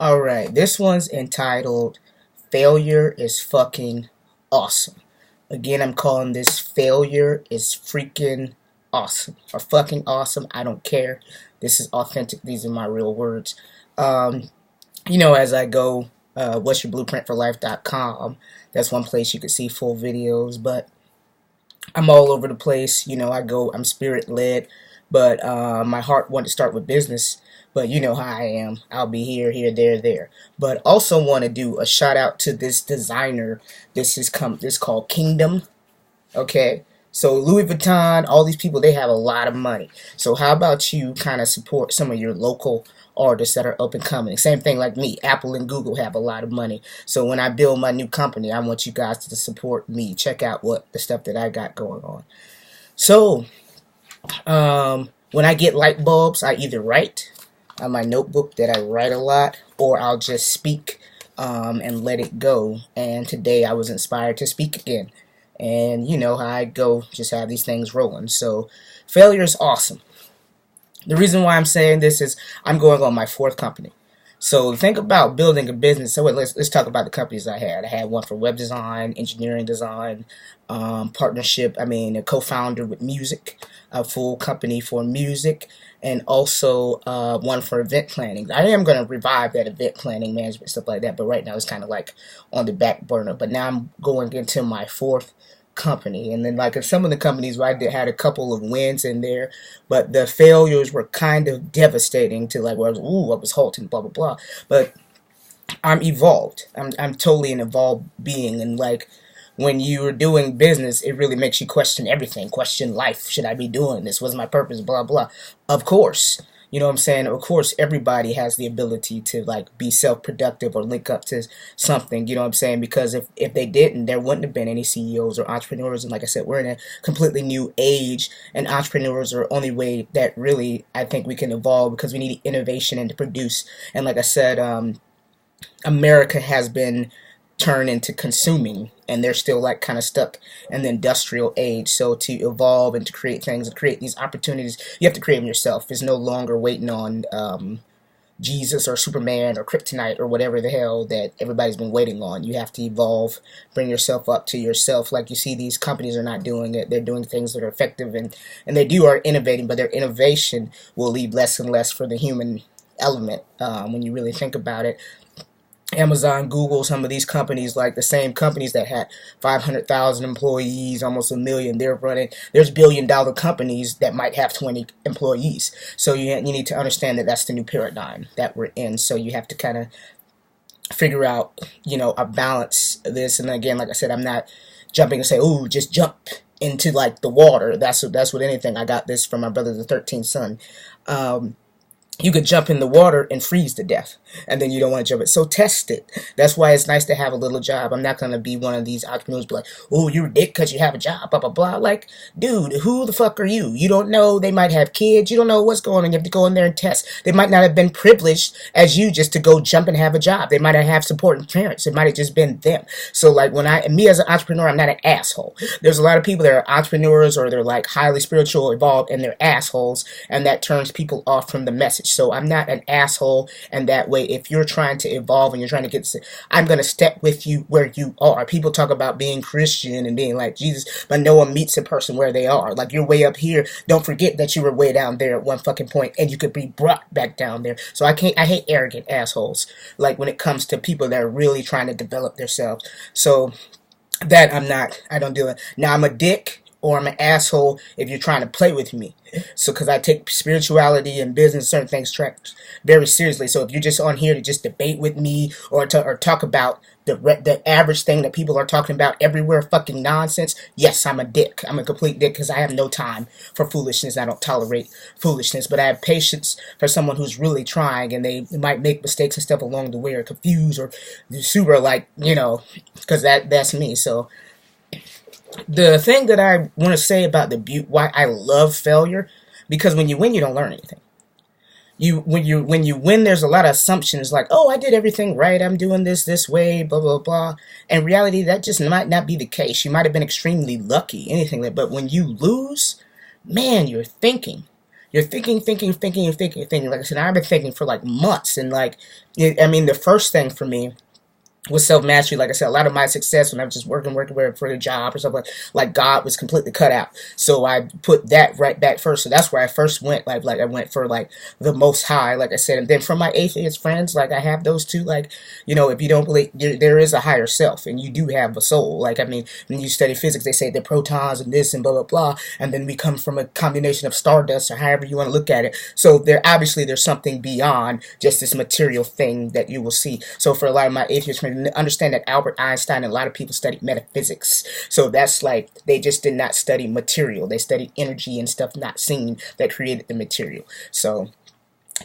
Alright, this one's entitled Failure is Fucking Awesome. Again, I'm calling this Failure is Freaking Awesome. Or fucking awesome, I don't care. This is authentic, these are my real words. Um, as I go, what's your blueprint for life.com. That's one place you can see full videos, but I'm all over the place. I'm spirit led, but my heart wanted to start with business. But you know how I am. I'll be here, there. But also want to do a shout out to this designer. This called Kingdom. Okay. So Louis Vuitton, all these people, they have a lot of money. So how about you kind of support some of your local artists that are up and coming? Same thing like me. Apple and Google have a lot of money. So when I build my new company, I want you guys to support me. Check out what the stuff that I got going on. So when I get light bulbs, I either write on my notebook that I write a lot, or I'll just speak and let it go. And today I was inspired to speak again. And you know how I go, just have these things rolling. So failure is awesome. The reason why I'm saying this is I'm going on my fourth company. So think about building a business. So let's talk about the companies I had. I had one for web design, engineering design, partnership. A co-founder with music, a full company for music, and also one for event planning. I am going to revive that event planning, management, stuff like that. But right now it's kind of like on the back burner. But now I'm going into my fourth company, and then like some of the companies where had a couple of wins in there, but the failures were kind of devastating to like where I was halting, blah blah blah. But I'm evolved. I'm totally an evolved being, and like when you're doing business, it really makes you question everything, question life. Should I be doing this? What's my purpose? Blah blah. Of course. You know what I'm saying? Of course, everybody has the ability to like be self-productive or link up to something. You know what I'm saying? Because if they didn't, there wouldn't have been any CEOs or entrepreneurs. And like I said, we're in a completely new age, and entrepreneurs are the only way that really I think we can evolve, because we need innovation and to produce. And like I said, America has been turned into consuming, and they're still like kind of stuck in the industrial age. So to evolve and to create things and create these opportunities, you have to create them yourself. It's no longer waiting on Jesus or Superman or Kryptonite or whatever the hell that everybody's been waiting on. You have to evolve, bring yourself up to yourself. Like you see, these companies are not doing it. They're doing things that are effective, and they are innovating, but their innovation will leave less and less for the human element when you really think about it. Amazon, Google, some of these companies, like the same companies that had 500,000 employees, almost a million, there's billion-dollar companies that might have 20 employees. So you need to understand that that's the new paradigm that we're in. So you have to kind of figure out, a balance of this. And again, like I said, I'm not jumping and say, "Ooh, just jump into like the water." That's what anything. I got this from my brother, the 13th son. You could jump in the water and freeze to death, and then you don't want to jump it. So test it. That's why it's nice to have a little job. I'm not going to be one of these entrepreneurs be like, "Oh, you're a dick because you have a job, blah, blah, blah." Like, dude, who the fuck are you? You don't know. They might have kids. You don't know what's going on. You have to go in there and test. They might not have been privileged as you just to go jump and have a job. They might not have supporting parents. It might have just been them. So, like, me as an entrepreneur, I'm not an asshole. There's a lot of people that are entrepreneurs, or they're like highly spiritual, evolved, and they're assholes, and that turns people off from the message. So I'm not an asshole, and that way, if you're trying to evolve and you're trying to get, I'm going to step with you where you are. People talk about being Christian and being like Jesus, but no one meets a person where they are. Like, you're way up here. Don't forget that you were way down there at one fucking point, and you could be brought back down there. So I hate arrogant assholes, like when it comes to people that are really trying to develop themselves. So that I don't do it. Now I'm a dick, or I'm an asshole if you're trying to play with me. So, because I take spirituality and business, certain things very seriously. So if you're just on here to just debate with me, or talk about the average thing that people are talking about everywhere, fucking nonsense, yes, I'm a dick. I'm a complete dick, because I have no time for foolishness. I don't tolerate foolishness, but I have patience for someone who's really trying, and they might make mistakes and stuff along the way, or confused, or super, like, because that's me. So the thing that I want to say about why I love failure, because when you win, you don't learn anything. When you win, there's a lot of assumptions like, "Oh, I did everything right. I'm doing this way, blah blah blah." In reality, that just might not be the case. You might have been extremely lucky, anything like. But when you lose, man, you're thinking. You're thinking. Like I said, I've been thinking for like months, and like, I mean, the first thing for me with self mastery, like I said, a lot of my success when I was just working for a job or something, like God was completely cut out. So I put that right back first. So that's where I first went. Like I went for like the Most High, like I said, and then from my atheist friends, like I have those two. Like, if you don't believe there is a higher self, and you do have a soul. Like, I mean, when you study physics, they say the protons and this and blah blah blah, and then we come from a combination of stardust or however you want to look at it. So there's something beyond just this material thing that you will see. So for a lot of my atheist friends, understand that Albert Einstein and a lot of people studied metaphysics. So that's like, they just did not study material. They studied energy and stuff not seen that created the material. So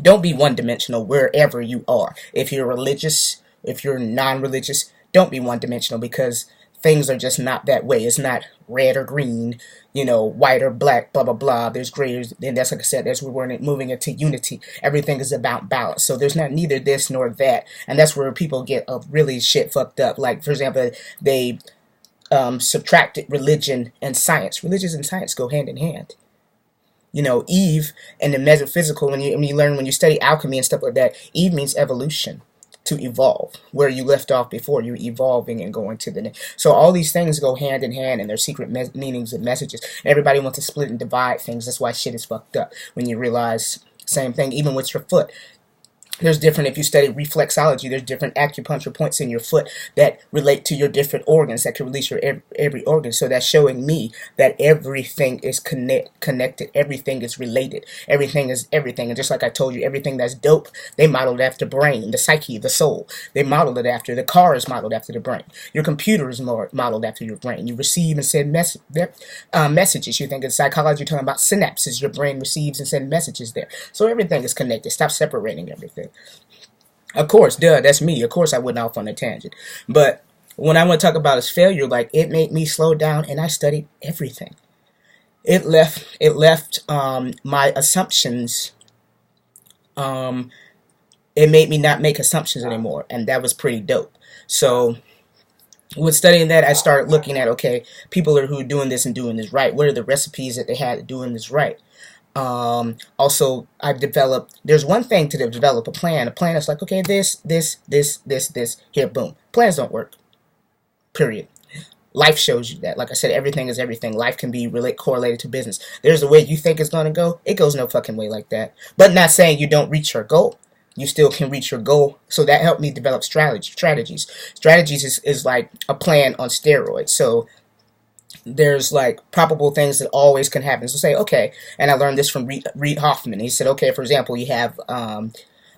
don't be one-dimensional wherever you are. If you're religious, if you're non-religious, don't be one-dimensional, because things are just not that way. It's not red or green, white or black, blah, blah, blah. There's gray, and that's, like I said, that's where we're moving into unity. Everything is about balance. So there's not neither this nor that. And that's where people get really shit fucked up. Like, for example, they subtracted religion and science. Religion and science go hand in hand. Eve and the metaphysical, when you study alchemy and stuff like that, Eve means evolution. To evolve, where you left off before, you're evolving and going to the next. So all these things go hand in hand, and there's secret meanings and messages. Everybody wants to split and divide things. That's why shit is fucked up. When you realize, same thing, even with your foot. There's different, if you study reflexology, there's different acupuncture points in your foot that relate to your different organs, that can release your every organ. So that's showing me that everything is connected. Everything is related. Everything is everything. And just like I told you, everything that's dope, they modeled after brain, the psyche, the soul. They modeled it after. The car is modeled after the brain. Your computer is modeled after your brain. You receive and send messages. You think in psychology, you're talking about synapses. Your brain receives and sends messages there. So everything is connected. Stop separating everything. Of course, that's me. Of course I went off on a tangent. But when I want to talk about his failure, like, it made me slow down, and I studied everything. It left my assumptions. It made me not make assumptions anymore, and that was pretty dope. So with studying that, I started looking at, okay, people who are doing this and doing this right. What are the recipes that they had doing this right? Also, there's one thing to develop a plan. A plan is like, okay, this, here, boom. Plans don't work. Period. Life shows you that. Like I said, everything is everything. Life can be correlated to business. There's a way you think it's going to go. It goes no fucking way like that. But not saying you don't reach your goal. You still can reach your goal. So that helped me develop strategies. Strategies is like a plan on steroids. So there's like probable things that always can happen. So say, okay, and I learned this from Reid Hoffman. He said, okay, for example, you have,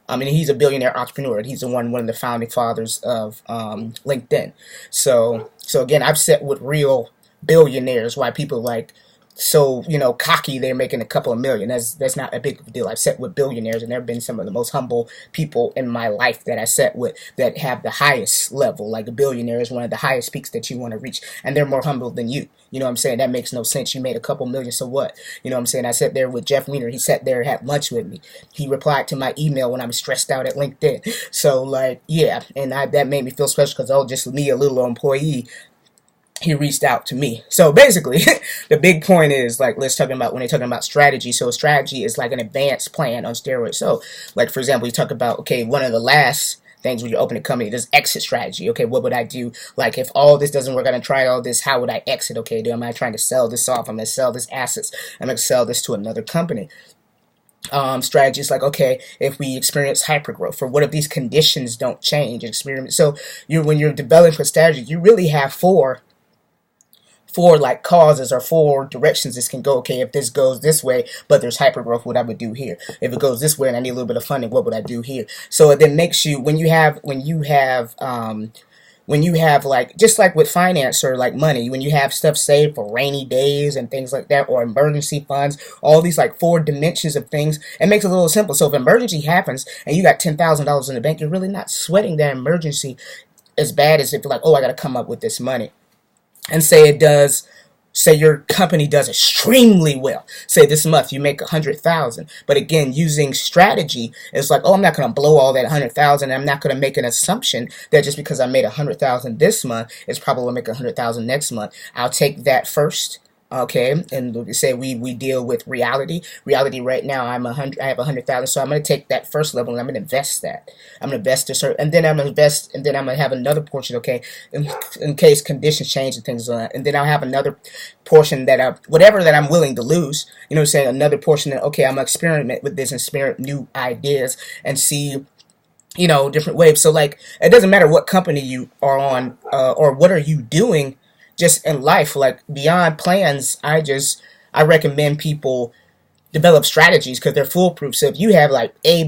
he's a billionaire entrepreneur. And he's one of the founding fathers of LinkedIn. So again, I've sat with real billionaires, why people like, so, cocky, they're making a couple of million. That's not a big deal. I've sat with billionaires, and they've been some of the most humble people in my life that I sat with that have the highest level. Like, a billionaire is one of the highest peaks that you want to reach, and they're more humble than you. You know what I'm saying? That makes no sense. You made a couple million, so what? You know what I'm saying? I sat there with Jeff Weiner. He sat there and had lunch with me. He replied to my email when I was stressed out at LinkedIn. So, like, yeah, and that made me feel special because, just me, a little employee, he reached out to me. So basically, the big point is, like, when they're talking about strategy. So a strategy is like an advanced plan on steroids. So, like, for example, you talk about, okay, one of the last things when you open a company, there's exit strategy. Okay, what would I do? Like, if all this doesn't work, I'm going to try all this, how would I exit? Okay, am I trying to sell this off? I'm going to sell this assets. I'm going to sell this to another company. Strategies like, okay, if we experience hypergrowth, or what if these conditions don't change? Experiment. So when you're developing a strategy, you really have four like causes or four directions this can go. Okay, if this goes this way, but there's hypergrowth, what I would do here. If it goes this way and I need a little bit of funding, what would I do here? So it then makes you, when you have like, just like with finance or like money, when you have stuff saved for rainy days and things like that, or emergency funds, all these like four dimensions of things, it makes it a little simple. So if emergency happens and you got $10,000 in the bank, you're really not sweating that emergency as bad as if you're like, oh, I got to come up with this money. And say your company does extremely well. Say this month you make 100,000. But again, using strategy, it's like, oh, I'm not going to blow all that 100,000. I'm not going to make an assumption that just because I made 100,000 this month, it's probably going to make 100,000 next month. I'll take that first. Okay, and we say we deal with reality right now. I have 100,000, so I'm going to take that first level and I'm going to invest that. I'm going to invest a certain, and then I'm going to invest, and then I'm going to have another portion. Okay, in case conditions change and things like that, and then I'll have another portion that whatever that I'm willing to lose. You know, what I'm saying, another portion that, okay, I'm gonna experiment with this and experiment new ideas and see, different waves. So like, it doesn't matter what company you are on, or what are you doing, just in life. Like beyond plans, I recommend people develop strategies because they're foolproof. So if you have like A,